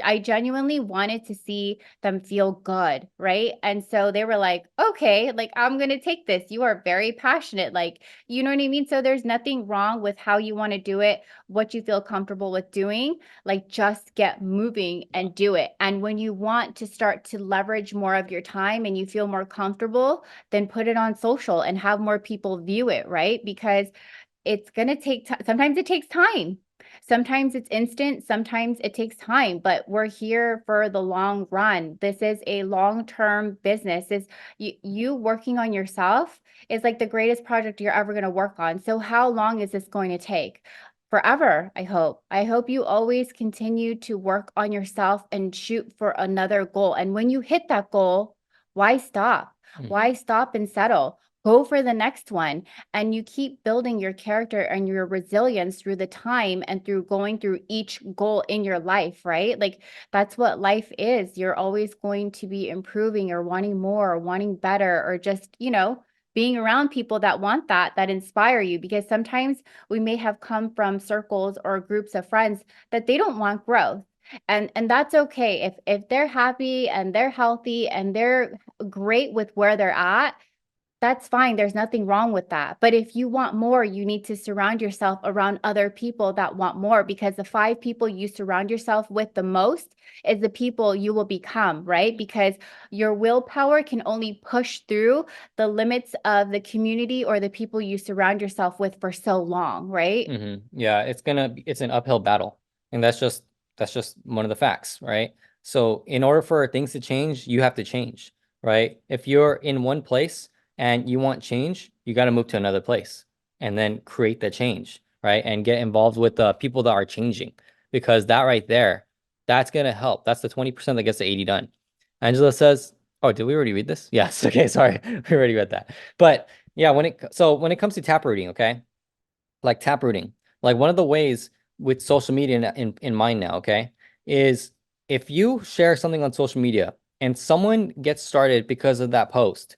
I genuinely wanted to see them feel good, right? And so they were like, okay, like I'm going to take this. You are very passionate. Like, you know what I mean? So there's nothing wrong with how you want to do it, what you feel comfortable with doing. Like, just get moving and do it. And when you want to start to leverage more of your time and you feel more comfortable, then put it on social and have more people view it, right? Because it's going to take time. Sometimes it takes time. Sometimes it's instant, sometimes it takes time, but we're here for the long run. This is a long-term business. Is you working on yourself is like the greatest project you're ever going to work on. So how long is this going to take? Forever, I hope. I hope you always continue to work on yourself and shoot for another goal. And when you hit that goal, why stop? Why stop and settle? Go for the next one. And you keep building your character and your resilience through the time and through going through each goal in your life, right? Like that's what life is. You're always going to be improving or wanting more or wanting better or just, being around people that want that inspire you, because sometimes we may have come from circles or groups of friends that they don't want growth. And that's okay. If they're happy and they're healthy and they're great with where they're at, that's fine. There's nothing wrong with that. But if you want more, you need to surround yourself around other people that want more, because the 5 people you surround yourself with the most is the people you will become, right? Because your willpower can only push through the limits of the community or the people you surround yourself with for so long, right? Yeah, it's an uphill battle. And that's just one of the facts, right? So in order for things to change, you have to change, right? If you're in one place and you want change, you got to move to another place and then create the change, right? And get involved with the people that are changing, because that right there, that's gonna help. That's the 20% that gets the 80 done. Angela says, oh, did we already read this? Yes. Okay, sorry. We already read that. But yeah, when it comes to tap rooting, okay? Like tap rooting. Like one of the ways with social media in mind now, okay, is if you share something on social media and someone gets started because of that post,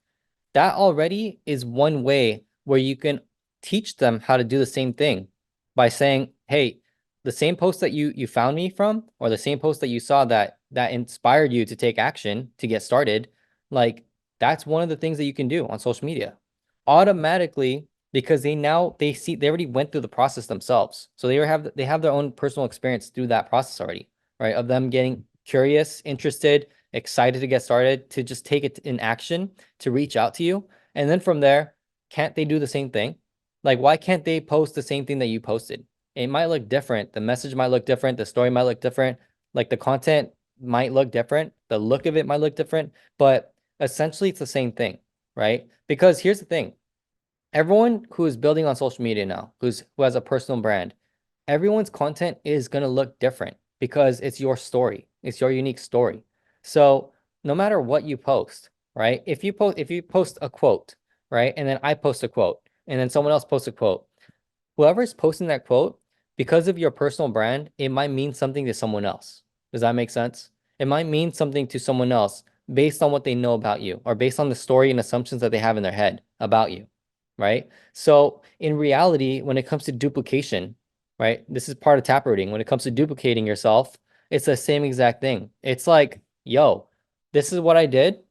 that already is one way where you can teach them how to do the same thing by saying, hey, the same post that you found me from, or the same post that you saw that inspired you to take action to get started, like that's one of the things that you can do on social media automatically, because they already went through the process themselves. So they have their own personal experience through that process already, right? Of them getting curious, interested, excited to get started, to just take it in action, to reach out to you. And then from there, can't they do the same thing? Like, why can't they post the same thing that you posted? It might look different. The message might look different. The story might look different. Like the content might look different. The look of it might look different, but essentially it's the same thing, right? Because here's the thing. Everyone who is building on social media now, who has a personal brand, everyone's content is going to look different because it's your story. It's your unique story. So no matter what you post, right? If you post a quote, right? And then I post a quote, and then someone else posts a quote. Whoever's posting that quote, because of your personal brand, it might mean something to someone else. Does that make sense? It might mean something to someone else based on what they know about you, or based on the story and assumptions that they have in their head about you, right? So in reality, when it comes to duplication, right? This is part of taprooting. When it comes to duplicating yourself, it's the same exact thing. It's like, yo, this is what I did.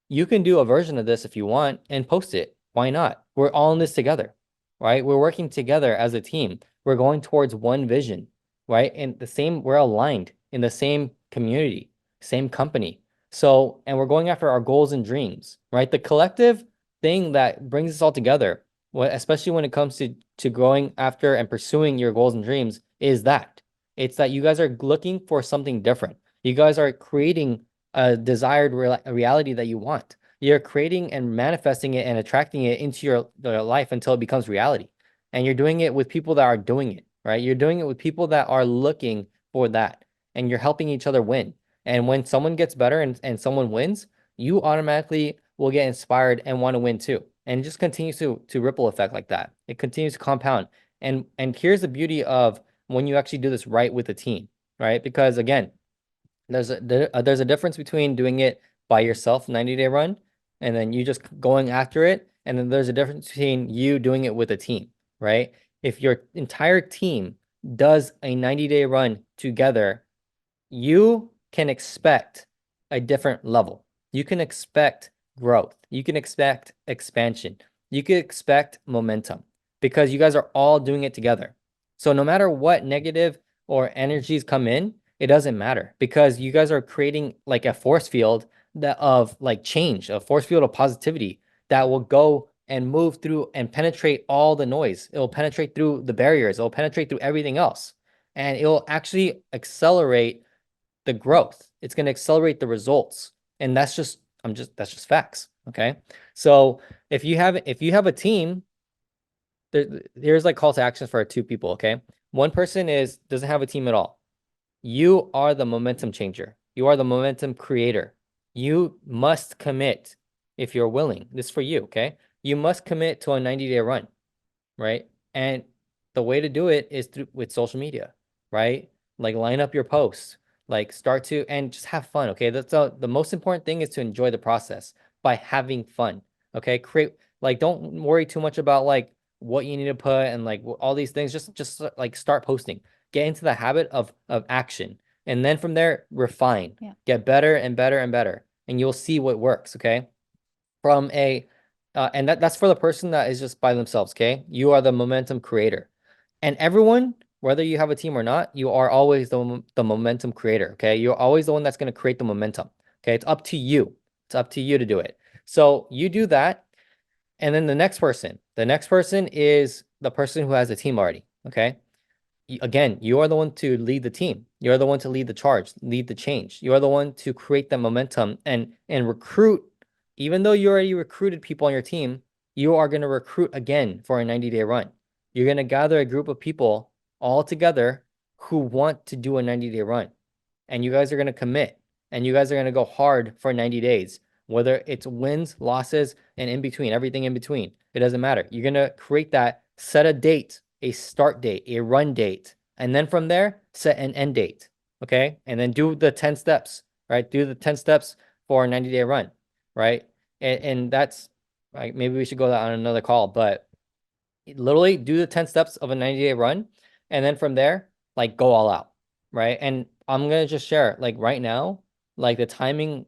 You can do a version of this if you want and post it. Why not? We're all in this together, right? We're working together as a team. We're going towards one vision, right? And we're aligned in the same community. same company. So, and we're going after our goals and dreams, right? The collective thing that brings us all together, especially when it comes to going after and pursuing your goals and dreams, is that it's that you guys are looking for something different. You guys are creating a desired reality that you want. You're creating and manifesting it and attracting it into your life until it becomes reality. And you're doing it with people that are doing it, right? You're doing it with people that are looking for that, and you're helping each other win. And when someone gets better and someone wins, you automatically will get inspired and want to win too. And it just continues to ripple effect like that. It continues to compound. And here's the beauty of when you actually do this right with a team, right? Because again, there's a difference between doing it by yourself, 90-day run, and then you just going after it. And then there's a difference between you doing it with a team, right? If your entire team does a 90-day run together, you can expect a different level. You can expect growth. You can expect expansion. You can expect momentum because you guys are all doing it together. So no matter what negative or energies come in, it doesn't matter because you guys are creating like a force field that of like change, a force field of positivity that will go and move through and penetrate all the noise. It will penetrate through the barriers. It will penetrate through everything else. And it will actually accelerate the growth. It's going to accelerate the results. And that's just facts. Okay. So if you have a team, here's like call to action for two people. Okay. One person doesn't have a team at all. You are the momentum changer. You are the momentum creator. You must commit if you're willing. This is for you. Okay. You must commit to a 90-day run, right? And the way to do it is with social media, right? Like line up your posts, like start to and just have fun. Okay, the most important thing is to enjoy the process by having fun. Okay, create like don't worry too much about like what you need to put and like all these things. Just like start posting. Get into the habit of action, and then from there refine. Yeah. Get better and better and better, and you'll see what works. Okay, from a and that's for the person that is just by themselves, okay? You are the momentum creator. And everyone, whether you have a team or not, you are always the momentum creator, okay? You're always the one that's going to create the momentum. Okay? It's up to you. It's up to you to do it. So you do that, and then the next person is the person who has a team already, okay? Again, you are the one to lead the team. You're the one to lead the charge, lead the change. You are the one to create the momentum and recruit. Even though you already recruited people on your team, you are going to recruit again for a 90-day run. You're going to gather a group of people all together who want to do a 90-day run. And you guys are going to commit and you guys are going to go hard for 90 days, whether it's wins, losses, and in between, everything in between. It doesn't matter. You're going to create that, set a date, a start date, a run date, and then from there, set an end date. Okay. And then do the 10 steps, right? Do the 10 steps for a 90-day run, right? And that's like, maybe we should go on another call, but literally do the 10 steps of a 90-day run. And then from there, like go all out, right? And I'm going to just share like right now, like the timing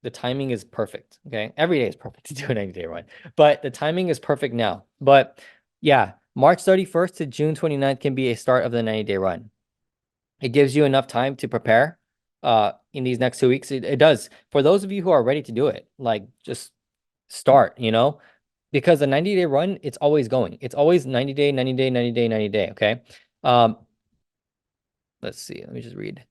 is perfect. Okay. Every day is perfect to do a 90-day run, but the timing is perfect now. But yeah, March 31st to June 29th can be a start of the 90-day run. It gives you enough time to prepare in these next 2 weeks. It does. For those of you who are ready to do it, like just start, because the 90-day run, it's always going. It's always 90 day, 90 day, 90 day, 90 day. Okay. Um, let's see. Let me just read.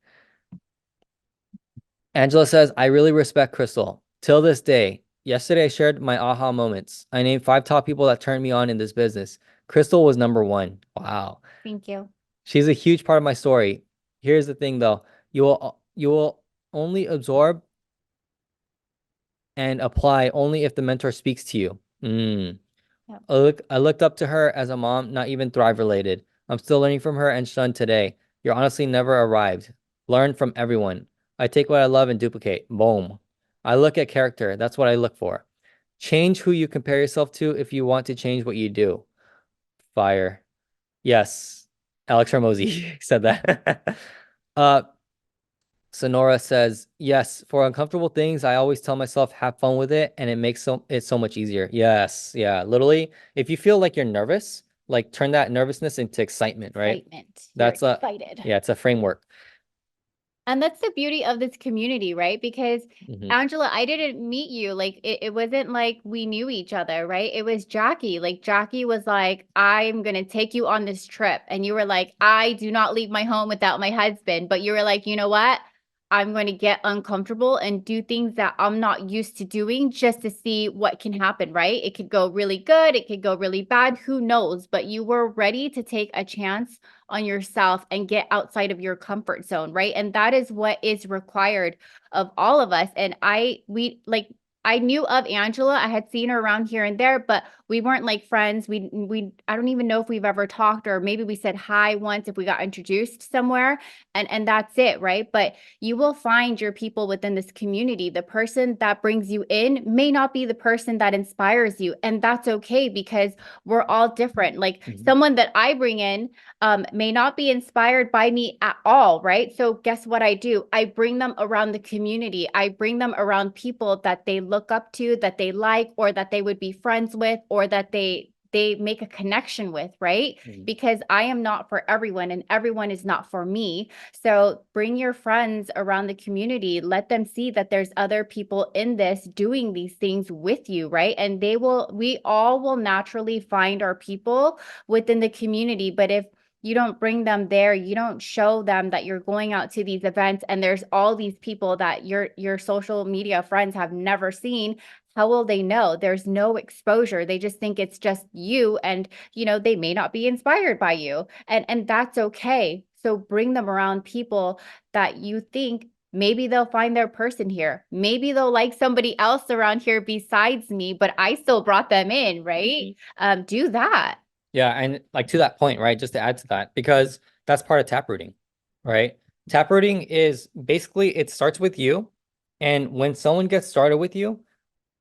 Angela says, I really respect Crystal. Till this day, yesterday I shared my aha moments. I named 5 top people that turned me on in this business. Crystal was number 1. Wow. Thank you. She's a huge part of my story. Here's the thing though. You will only absorb and apply only if the mentor speaks to you. Yep. I looked up to her as a mom, not even Thrive related. I'm still learning from her and Shun today. You're honestly never arrived. Learn from everyone. I take what I love and duplicate. Boom. I look at character. That's what I look for. Change who you compare yourself to if you want to change what you do. Fire. Yes. Alex Ramosi said that. uh, Sonora says, yes, for uncomfortable things, I always tell myself, have fun with it, and it makes it so much easier. Yes, yeah, literally, if you feel like you're nervous, like turn that nervousness into excitement, right? Excitement. That's You're excited. yeah, it's a framework. And that's the beauty of this community, right? Because Mhm. Angela, I didn't meet you. Like it wasn't like we knew each other, right? It was Jackie. Like Jackie was like, I'm gonna take you on this trip. And you were like, I do not leave my home without my husband. But you were like, you know what? I'm going to get uncomfortable and do things that I'm not used to doing just to see what can happen, right? It could go really good, it could go really bad, who knows? But you were ready to take a chance on yourself and get outside of your comfort zone, right? And that is what is required of all of us. And I knew of Angela. I had seen her around here and there, but we weren't like friends. I don't even know if we've ever talked, or maybe we said hi once if we got introduced somewhere, and that's it, right? But you will find your people within this community. The person that brings you in may not be the person that inspires you, and that's okay because we're all different. Like Mhm. someone that I bring in may not be inspired by me at all, right? So guess what I do? I bring them around the community. I bring them around people that they look up to, that they like, or that they would be friends with, or that they make a connection with, right? Mhm. Because I am not for everyone and everyone is not for me. So bring your friends around the community. Let them see that there's other people in this doing these things with you, right? And we all will naturally find our people within the community. But if you don't bring them there, you don't show them that you're going out to these events and there's all these people that your social media friends have never seen, how will they know? There's no exposure. They just think it's just you, and they may not be inspired by you. And that's okay. So bring them around people that you think maybe they'll find their person here. Maybe they'll like somebody else around here besides me, but I still brought them in, right? Do that. Yeah, and like to that point, right? Just to add to that, because that's part of taprooting, right? Taprooting is basically it starts with you, and when someone gets started with you,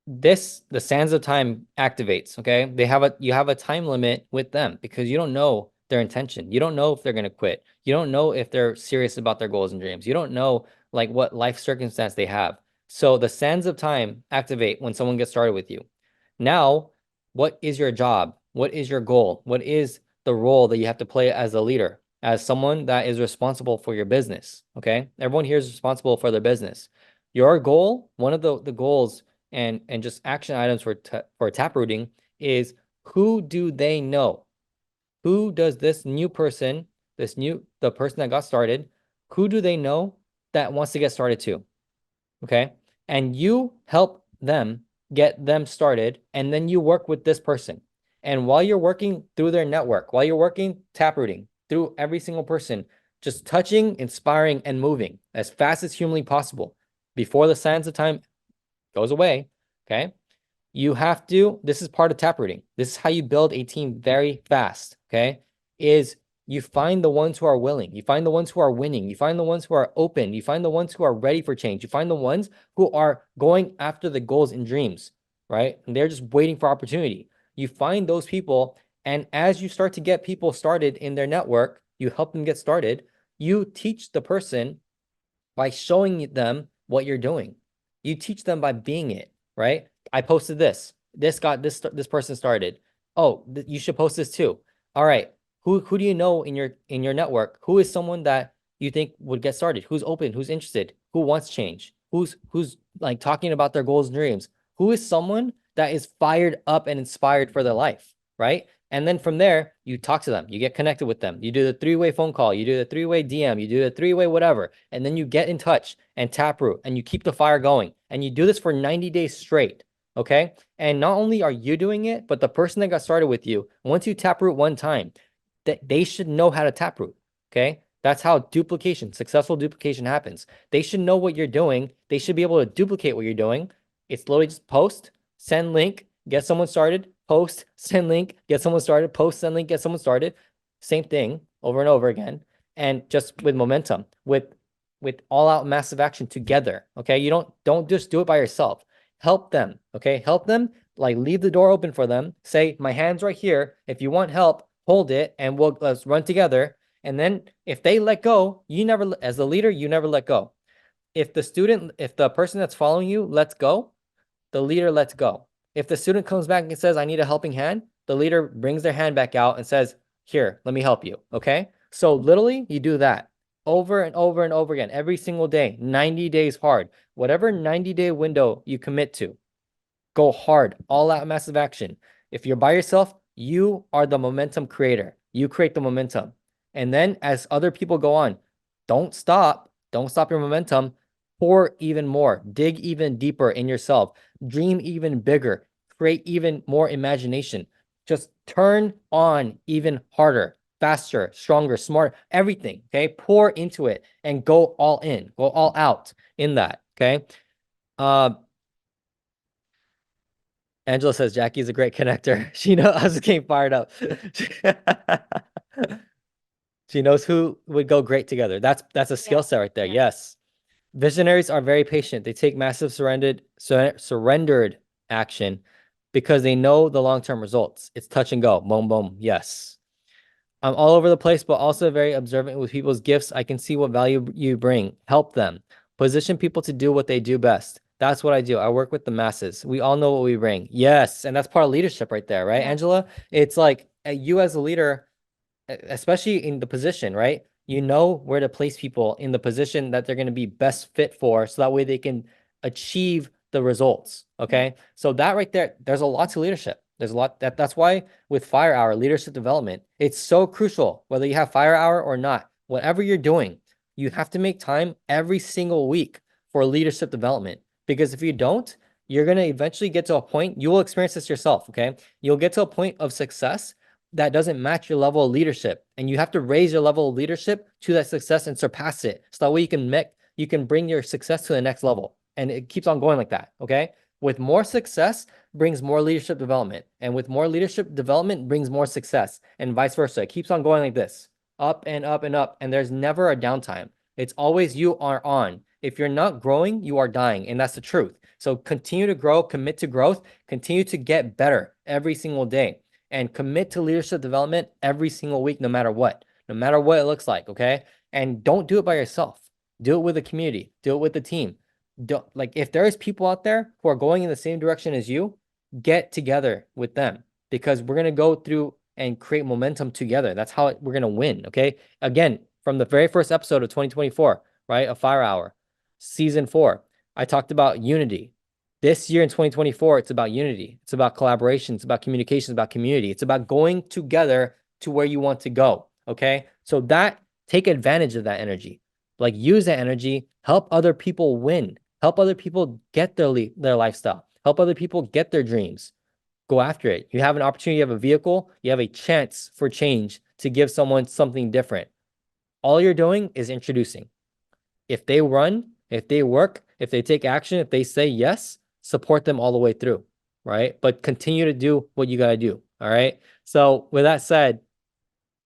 the sands of time activates. Okay, you have a time limit with them because you don't know their intention. You don't know if they're gonna quit. You don't know if they're serious about their goals and dreams. You don't know like what life circumstance they have. So the sands of time activate when someone gets started with you. Now, what is your job? What is your goal? What is the role that you have to play as a leader, as someone that is responsible for your business? Okay, everyone here is responsible for their business. Your goal, one of the goals and just action items for taprooting is, who do they know? Who does this new person, the person that got started, who do they know that wants to get started too? Okay. And you help them get them started, and then you work with this person. And while you're working through their network, while you're working taprooting through every single person, just touching, inspiring, and moving as fast as humanly possible before the sands of time goes away. Okay. You have to, this is part of taprooting. This is how you build a team very fast. Okay. Is you find the ones who are willing, you find the ones who are winning, you find the ones who are open, you find the ones who are ready for change, you find the ones who are going after the goals and dreams, right? And they're just waiting for opportunity. You find those people, and as you start to get people started in their network, you help them get started. You teach the person by showing them what you're doing. You teach them by being it, right? I posted this. This got this person started. Oh, you should post this too. All right. Who do you know in your network? Who is someone that you think would get started? Who's open? Who's interested? Who wants change? Who's like talking about their goals and dreams? Who is someone that is fired up and inspired for their life, right? And then from there, you talk to them, you get connected with them, you do the three-way phone call, you do the three-way DM, you do the three-way whatever, and then you get in touch and taproot and you keep the fire going. And you do this for 90 days straight. Okay. And not only are you doing it, but the person that got started with you, once you taproot one time, that they should know how to taproot. Okay. That's how successful duplication happens. They should know what you're doing. They should be able to duplicate what you're doing. It's literally just post, send link, get someone started, post, send link, get someone started, post, send link, get someone started. Same thing over and over again. And just with momentum, with all out massive action together. Okay. You don't just do it by yourself. Help them. Okay. Help them, like leave the door open for them. Say, my hand's right here. If you want help, hold it and let's run together. And then if they let go, as the leader, you never let go. If the person that's following you lets go, the leader lets go. If the student comes back and says, I need a helping hand, the leader brings their hand back out and says, here, let me help you. Okay. So literally, you do that. over and over and over again, every single day, 90 days hard. Whatever 90-day window you commit to, go hard, all out massive action. If you're by yourself, you are the momentum creator. You create the momentum. And then as other people go on, don't stop. Don't stop your momentum. Pour even more. Dig even deeper in yourself. Dream even bigger. Create even more imagination. Just turn on even harder, faster, stronger, smarter, everything. Okay. Pour into it and go all in, go all out in that. Okay. Uh, Angela says Jackie's a great connector. She knows I was getting fired up. She knows who would go great together. That's a skill set right there. Yes. Visionaries are very patient. They take massive surrendered action because they know the long-term results. It's touch and go. Boom, boom. Yes. I'm all over the place, but also very observant with people's gifts. I can see what value you bring. Help them. Position people to do what they do best. That's what I do. I work with the masses. We all know what we bring. Yes. And that's part of leadership right there, right, Angela? It's like you as a leader, especially in the position, right? You know where to place people in the position that they're going to be best fit for, so that way they can achieve the results. Okay. So that right there, there's a lot to leadership. There's a lot that's why with Fire Hour, leadership development, it's so crucial whether you have Fire Hour or not. Whatever you're doing, you have to make time every single week for leadership development. Because if you don't, you're going to eventually get to a point, you will experience this yourself. Okay. You'll get to a point of success that doesn't match your level of leadership, and you have to raise your level of leadership to that success and surpass it, so that way you can bring your success to the next level, and it keeps on going like that. Okay, with more success brings more leadership development, and with more leadership development brings more success, and vice versa. It keeps on going like this, up and up and up, and there's never a downtime. It's always you are on. If you're not growing, you are dying, and that's the truth. So continue to grow, commit to growth, continue to get better every single day, and commit to leadership development every single week, no matter what it looks like. Okay. And don't do it by yourself. Do it with a community, do it with the team. Don't, like, if there's people out there who are going in the same direction as you, get together with them, because we're going to go through and create momentum together. That's how we're going to win. Okay. Again, from the very first episode of 2024, right? A Fire Hour, season 4, I talked about unity. This year in 2024, it's about unity. It's about collaboration. It's about communication. It's about community. It's about going together to where you want to go. Okay. So take advantage of that energy. Like, use that energy, help other people win, help other people get their lifestyle, help other people get their dreams. Go after it. You have an opportunity, you have a vehicle, you have a chance for change to give someone something different. All you're doing is introducing. If they run, if they work, if they take action, if they say yes, support them all the way through, right? But continue to do what you got to do. All right. So with that said,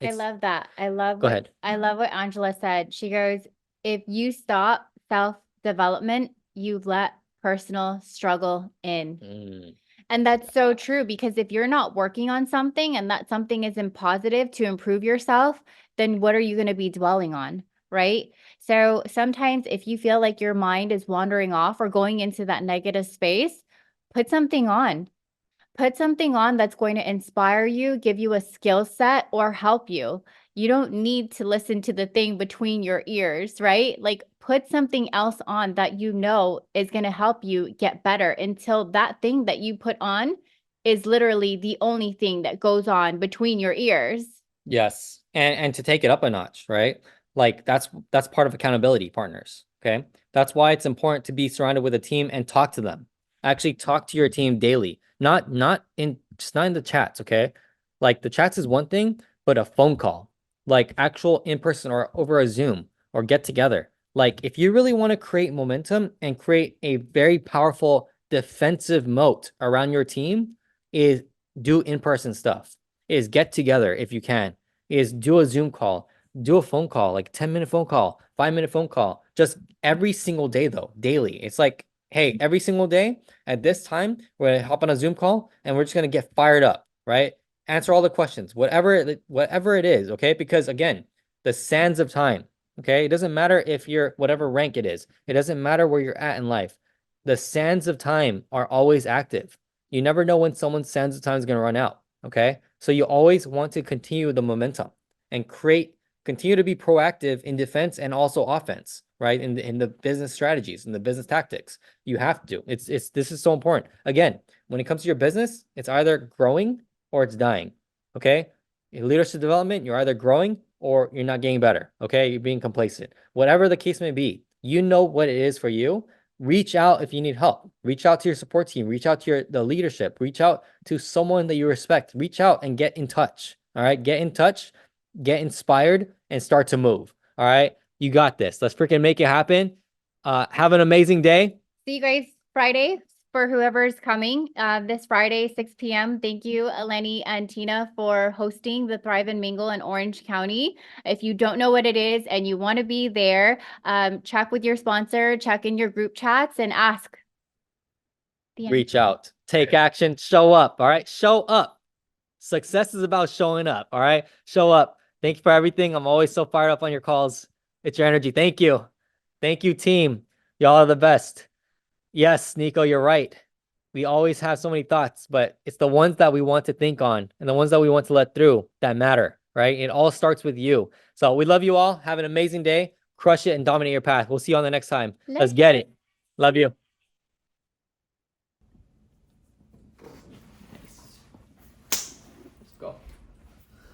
I love that. Go ahead. I love what Angela said. She goes, if you stop self-development, you let personal struggle in. And that's so true, because if you're not working on something and that something isn't positive to improve yourself, then what are you going to be dwelling on? Right. So sometimes if you feel like your mind is wandering off or going into that negative space, put something on. Put something on that's going to inspire you, give you a skill set, or help you. You don't need to listen to the thing between your ears, right? Like, put something else on that you know is going to help you get better, until that thing that you put on is literally the only thing that goes on between your ears. Yes. And to take it up a notch, right? Like, that's part of accountability partners. Okay. That's why it's important to be surrounded with a team and talk to them. Actually talk to your team daily. Not in the chats, okay? Like, the chats is one thing, but a phone call, like actual in person or over a Zoom or get together. Like, if you really want to create momentum and create a very powerful defensive moat around your team, is do in-person stuff, is get together if you can, is do a Zoom call, do a phone call, like 10-minute phone call, 5-minute phone call, just every single day though, daily. It's like, hey, every single day at this time, we're gonna hop on a Zoom call and we're just gonna get fired up, right? Answer all the questions, whatever it is, okay? Because again, the sands of time, okay? It doesn't matter if you're whatever rank it is. It doesn't matter where you're at in life. The sands of time are always active. You never know when someone's sands of time is gonna run out, okay? So you always want to continue the momentum and create continue to be proactive in defense and also offense, right? In the business strategies and the business tactics. You have to. This is so important. Again, when it comes to your business, it's either growing or it's dying. Okay. In leadership development, you're either growing or you're not getting better. Okay. You're being complacent. Whatever the case may be, you know what it is for you. Reach out if you need help. Reach out to your support team. Reach out to the leadership. Reach out to someone that you respect. Reach out and get in touch. All right. Get in touch, get inspired, and start to move. All right. You got this. Let's freaking make it happen. Have an amazing day. See you guys Friday for whoever's coming this Friday, 6 p.m. Thank you, Eleni and Tina, for hosting the Thrive and Mingle in Orange County. If you don't know what it is and you want to be there, check with your sponsor, check in your group chats, and ask. Reach out, take action, show up. All right. Show up. Success is about showing up. All right. Show up. Thank you for everything. I'm always so fired up on your calls. It's your energy. Thank you. Thank you, team. Y'all are the best. Yes, Nico, you're right. We always have so many thoughts, but it's the ones that we want to think on and the ones that we want to let through that matter, right? It all starts with you. So we love you all. Have an amazing day. Crush it and dominate your path. We'll see you on the next time. Let's get it. Love you.